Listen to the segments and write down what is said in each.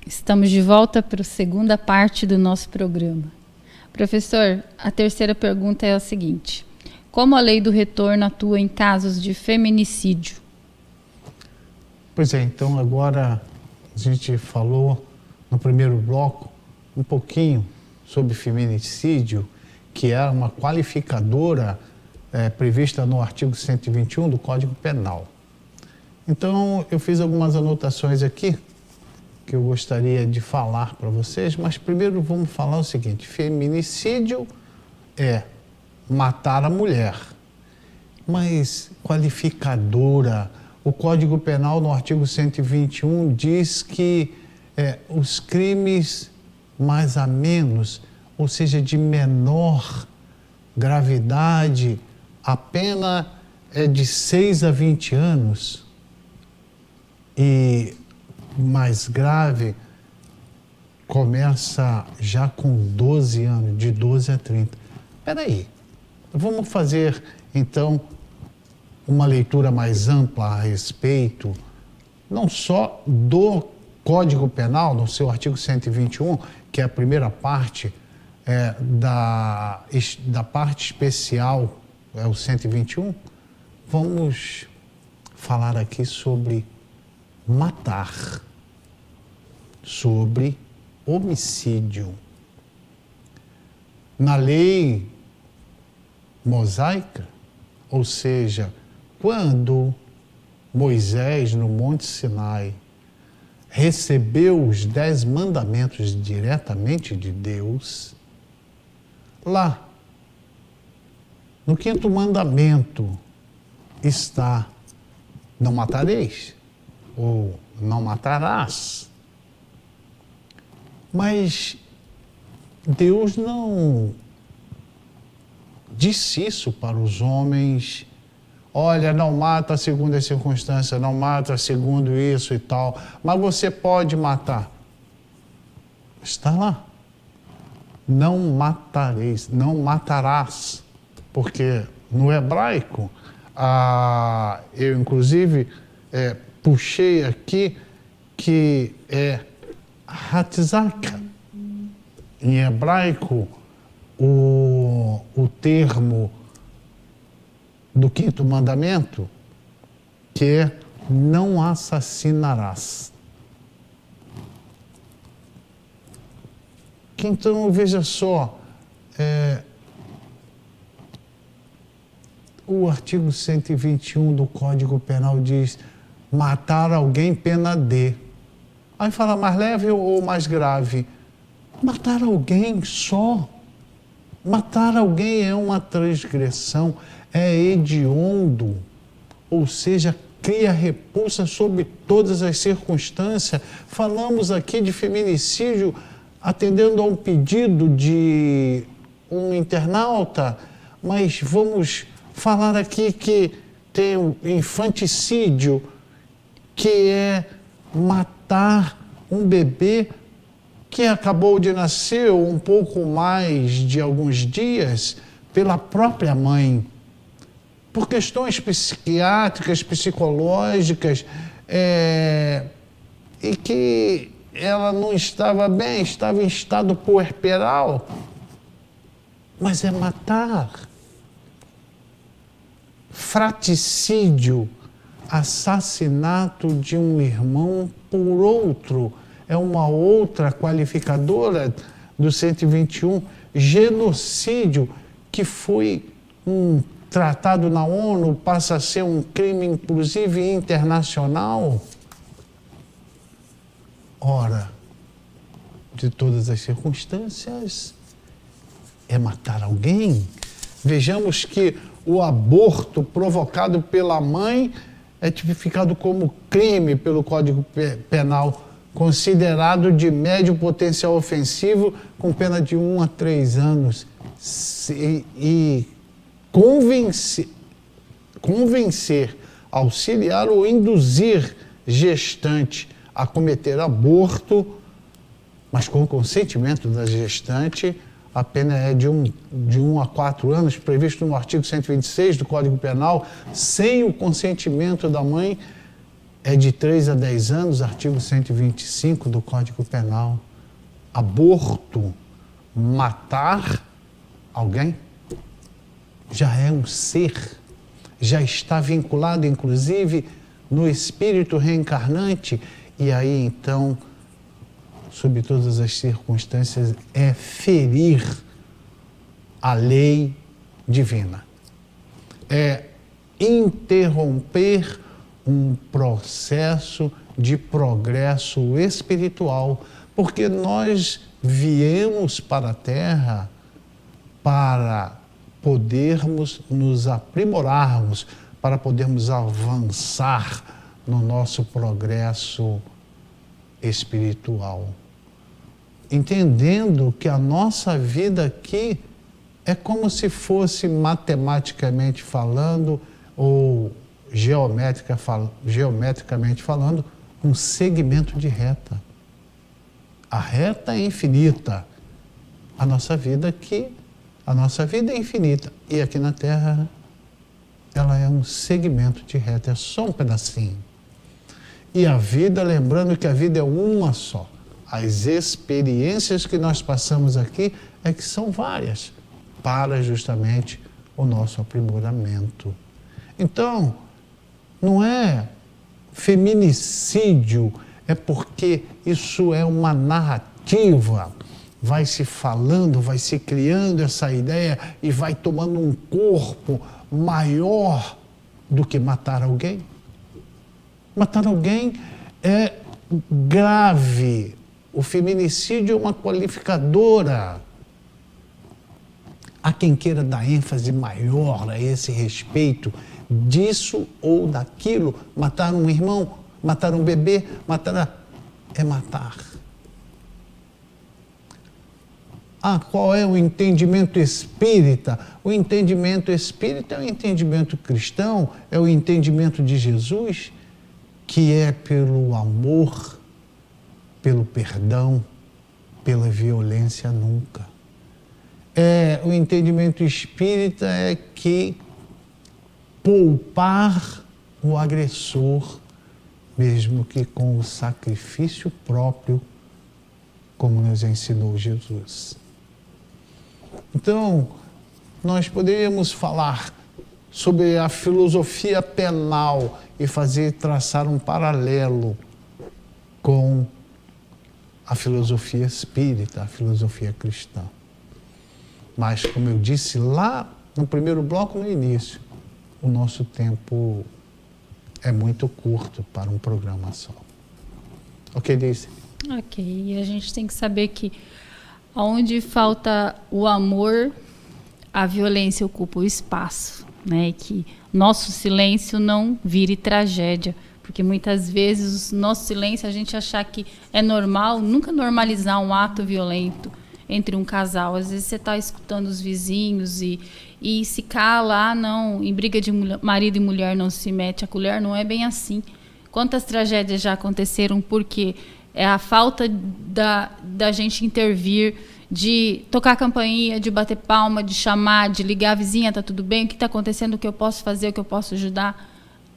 Estamos de volta para a segunda parte do nosso programa. Professor, a terceira pergunta é a seguinte: como a lei do retorno atua em casos de feminicídio? Pois é, então agora a gente falou no primeiro bloco um pouquinho sobre feminicídio, que é uma qualificadora prevista no artigo 121 do Código Penal. Então eu fiz algumas anotações aqui que eu gostaria de falar para vocês, mas primeiro vamos falar o seguinte: feminicídio é matar a mulher, mas qualificadora, o Código Penal no artigo 121 diz que os crimes mais a menos, ou seja, de menor gravidade, a pena é de 6 a 20 anos e mais grave começa já com 12 anos, de 12 a 30. Espera aí, vamos fazer então uma leitura mais ampla a respeito, não só do Código Penal, no seu artigo 121, que é a primeira parte da parte especial, é o 121, vamos falar aqui sobre matar, sobre homicídio. Na lei mosaica, ou seja, quando Moisés, no Monte Sinai, recebeu os 10 mandamentos diretamente de Deus, lá, no 5º mandamento, está: não matareis, ou não matarás. Mas Deus não disse isso para os homens: olha, não mata segundo as circunstâncias, não mata segundo isso e tal, mas você pode matar. Está lá. Não matareis, não matarás, porque no hebraico, eu inclusive puxei aqui que é hatzaka. Em hebraico, o termo do 5º mandamento, que é não assassinarás. Então, veja só, o artigo 121 do Código Penal diz: matar alguém, pena de. Aí fala mais leve ou mais grave? Matar alguém só. Matar alguém é uma transgressão, é hediondo, ou seja, cria repulsa sob todas as circunstâncias. Falamos aqui de feminicídio atendendo a um pedido de um internauta, mas vamos falar aqui que tem o infanticídio, que é matar um bebê que acabou de nascer, ou um pouco mais de alguns dias, pela própria mãe, por questões psiquiátricas, psicológicas, e que ela não estava bem, estava em estado puerperal, mas é matar. Fratricídio, assassinato de um irmão por outro, é uma outra qualificadora do 121. Genocídio, que foi um tratado na ONU, passa a ser um crime, inclusive, internacional. Ora, de todas as circunstâncias, é matar alguém. Vejamos que o aborto provocado pela mãe é tipificado como crime pelo Código Penal, considerado de médio potencial ofensivo, com pena de 1 a 3 anos. E convencer, auxiliar ou induzir gestante a cometer aborto, mas com o consentimento da gestante, a pena é de 1 a 4 anos, previsto no artigo 126 do Código Penal. Sem o consentimento da mãe, é de 3 a 10 anos, artigo 125 do Código Penal. Aborto, matar alguém, já é um ser, já está vinculado, inclusive, no espírito reencarnante, e aí, então, sob todas as circunstâncias, é ferir a lei divina. É interromper um processo de progresso espiritual, porque nós viemos para a Terra para podermos nos aprimorarmos, para podermos avançar no nosso progresso espiritual. Entendendo que a nossa vida aqui é como se fosse, matematicamente falando, ou geometricamente falando, um segmento de reta. A reta é infinita. A nossa vida aqui, a nossa vida é infinita. E aqui na Terra, ela é um segmento de reta, é só um pedacinho. E a vida, lembrando que a vida é uma só. As experiências que nós passamos aqui é que são várias, para justamente o nosso aprimoramento. Então, não é feminicídio, é porque isso é uma narrativa. Vai se falando, vai se criando essa ideia e vai tomando um corpo maior do que matar alguém. Matar alguém é grave. O feminicídio é uma qualificadora. Há quem queira dar ênfase maior a esse respeito disso ou daquilo. Matar um irmão, matar um bebê, é matar. Qual é o entendimento espírita? O entendimento espírita é o entendimento cristão, é o entendimento de Jesus, que é pelo amor, pelo perdão, pela violência nunca. O entendimento espírita é que poupar o agressor, mesmo que com o sacrifício próprio, como nos ensinou Jesus. Então, nós poderíamos falar sobre a filosofia penal e traçar um paralelo com a filosofia espírita, a filosofia cristã. Mas, como eu disse lá no primeiro bloco, no início, o nosso tempo é muito curto para um programa só. Ok, Daisy? Ok, e a gente tem que saber que onde falta o amor, a violência ocupa o espaço, né? E que nosso silêncio não vire tragédia, porque muitas vezes o nosso silêncio, a gente achar que é normal, nunca normalizar um ato violento entre um casal. Às vezes você está escutando os vizinhos e se cala, não, em briga de marido e mulher não se mete a colher, não é bem assim. Quantas tragédias já aconteceram porque é a falta da gente intervir, de tocar a campainha, de bater palma, de chamar, de ligar a vizinha, tá tudo bem, o que está acontecendo, o que eu posso fazer, o que eu posso ajudar,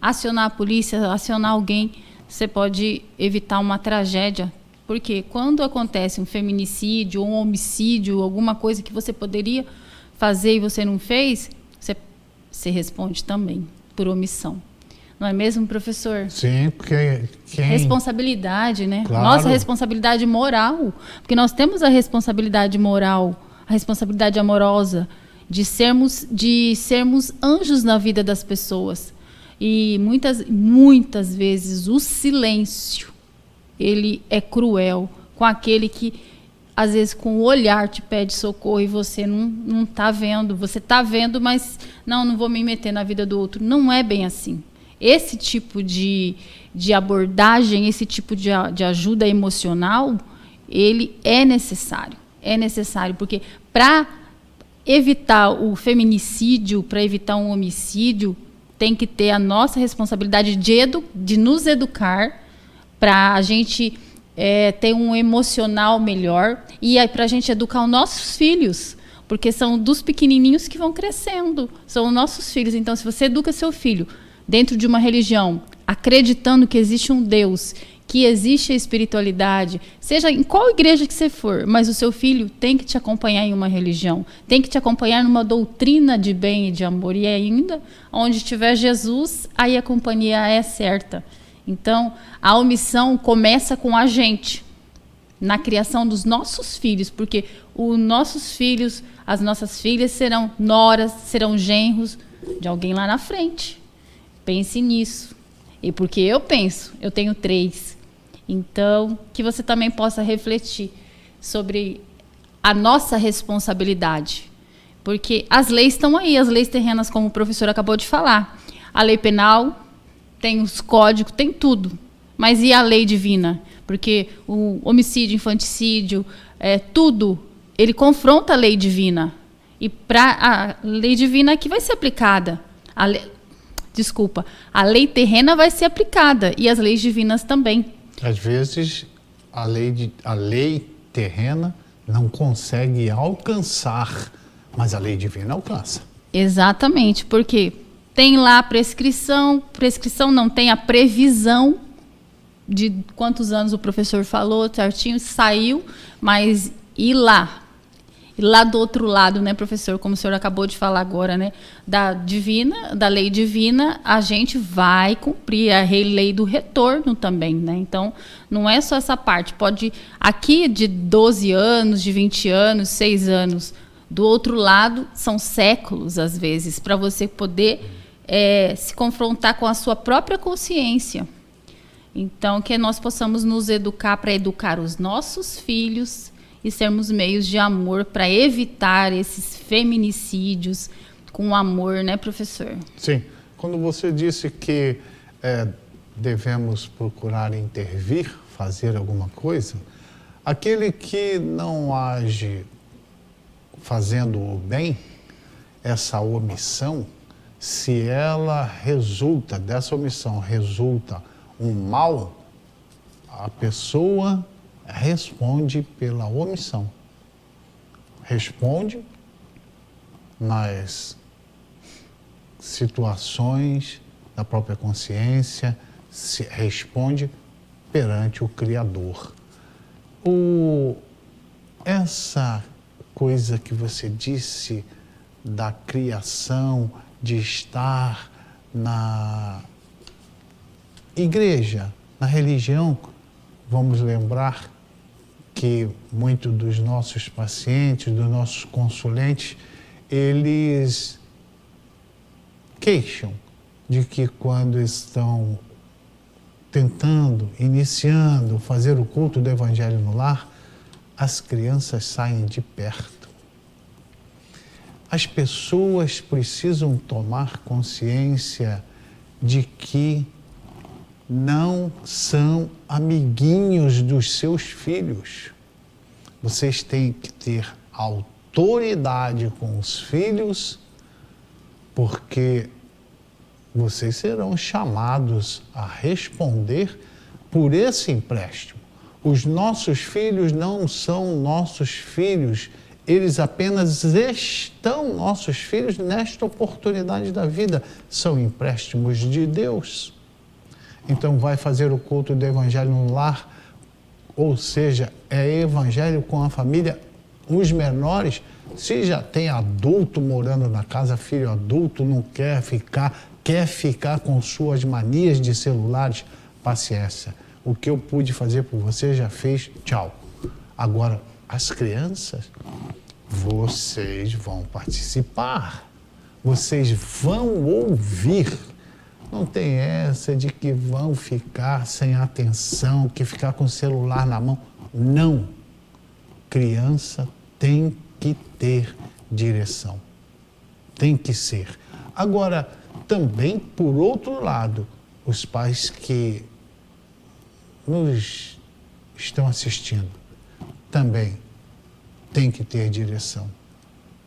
acionar a polícia, acionar alguém, você pode evitar uma tragédia. Porque quando acontece um feminicídio ou um homicídio, alguma coisa que você poderia fazer e você não fez, você responde também por omissão. Não é mesmo, professor? Sim, porque responsabilidade, né? Claro. Nossa responsabilidade moral. Porque nós temos a responsabilidade moral, a responsabilidade amorosa de sermos anjos na vida das pessoas. E muitas vezes o silêncio, ele é cruel com aquele que, às vezes, com o olhar te pede socorro e você não está vendo. Você está vendo, mas não vou me meter na vida do outro. Não é bem assim. Esse tipo de abordagem, esse tipo de ajuda emocional, ele é necessário. É necessário, porque para evitar o feminicídio, para evitar um homicídio, tem que ter a nossa responsabilidade de nos educar para a gente ter um emocional melhor e para a gente educar os nossos filhos, porque são dos pequenininhos que vão crescendo, são os nossos filhos. Então, se você educa seu filho dentro de uma religião, acreditando que existe um Deus, que existe a espiritualidade, seja em qual igreja que você for, mas o seu filho tem que te acompanhar em uma religião, tem que te acompanhar numa doutrina de bem e de amor, e ainda, onde estiver Jesus, aí a companhia é certa. Então, a omissão começa com a gente, na criação dos nossos filhos, porque os nossos filhos, as nossas filhas serão noras, serão genros de alguém lá na frente. Pense nisso. E porque eu penso, eu tenho 3. Então, que você também possa refletir sobre a nossa responsabilidade. Porque as leis estão aí, as leis terrenas, como o professor acabou de falar. A lei penal, tem os códigos, tem tudo. Mas e a lei divina? Porque o homicídio, infanticídio, tudo, ele confronta a lei divina. E para a lei divina que vai ser aplicada. A lei terrena vai ser aplicada e as leis divinas também. Às vezes, a lei terrena não consegue alcançar, mas a lei divina alcança. Exatamente, porque tem lá a prescrição não, tem a previsão de quantos anos o professor falou, certinho, saiu, mas e lá? E lá do outro lado, né, professor, como o senhor acabou de falar agora, né, da lei divina, a gente vai cumprir a lei do retorno também, né? Então, não é só essa parte. Pode, aqui de 12 anos, de 20 anos, 6 anos, do outro lado, são séculos, às vezes, para você poder se confrontar com a sua própria consciência. Então, que nós possamos nos educar para educar os nossos filhos e sermos meios de amor para evitar esses feminicídios com amor, né, professor? Sim. Quando você disse que devemos procurar intervir, fazer alguma coisa, aquele que não age fazendo o bem, essa omissão, se dessa omissão resulta um mal, a pessoa responde pela omissão. Responde nas situações da própria consciência, responde perante o Criador. Essa coisa que você disse da criação, de estar na igreja, na religião, vamos lembrar que muitos dos nossos pacientes, dos nossos consulentes, eles queixam de que quando estão iniciando, fazer o culto do Evangelho no lar, as crianças saem de perto. As pessoas precisam tomar consciência de que não são amiguinhos dos seus filhos. Vocês têm que ter autoridade com os filhos, porque vocês serão chamados a responder por esse empréstimo. Os nossos filhos não são nossos filhos, eles apenas estão nossos filhos nesta oportunidade da vida. São empréstimos de Deus. Então vai fazer o culto do Evangelho no lar, ou seja, é Evangelho com a família. Os menores, se já tem adulto morando na casa, filho adulto, não quer ficar com suas manias de celulares, paciência. O que eu pude fazer por você, já fez, tchau. Agora, as crianças, vocês vão participar, vocês vão ouvir. Não tem essa de que vão ficar sem atenção, que ficar com o celular na mão. Não. Criança tem que ter direção. Tem que ser. Agora, também, por outro lado, os pais que nos estão assistindo também têm que ter direção.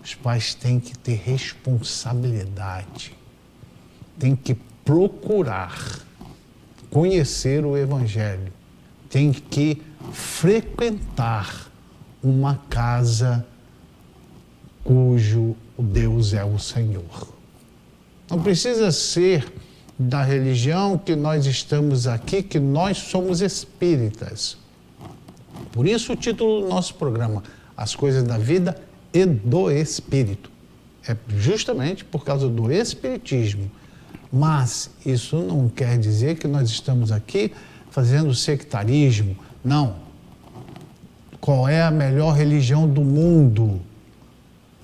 Os pais têm que ter responsabilidade. Têm que procurar conhecer o Evangelho. Tem que frequentar uma casa cujo Deus é o Senhor. Não precisa ser da religião que nós estamos aqui, que nós somos espíritas. Por isso o título do nosso programa, As Coisas da Vida e do Espírito. É justamente por causa do espiritismo. Mas isso não quer dizer que nós estamos aqui fazendo sectarismo. Não. Qual é a melhor religião do mundo?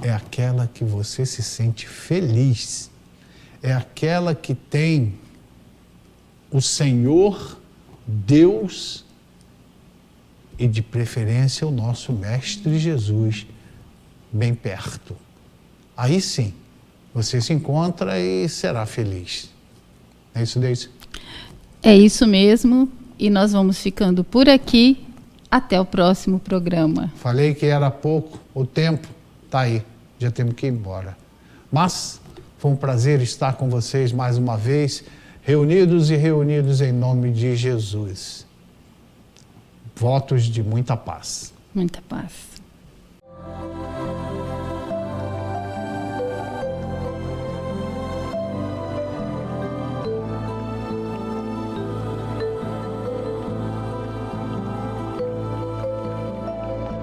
É aquela que você se sente feliz. É aquela que tem o Senhor, Deus e, de preferência, o nosso Mestre Jesus bem perto. Aí sim, você se encontra e será feliz. É isso, Deise? É isso mesmo. E nós vamos ficando por aqui. Até o próximo programa. Falei que era pouco, o tempo está aí. Já temos que ir embora. Mas foi um prazer estar com vocês mais uma vez, reunidos e reunidos em nome de Jesus. Votos de muita paz. Muita paz.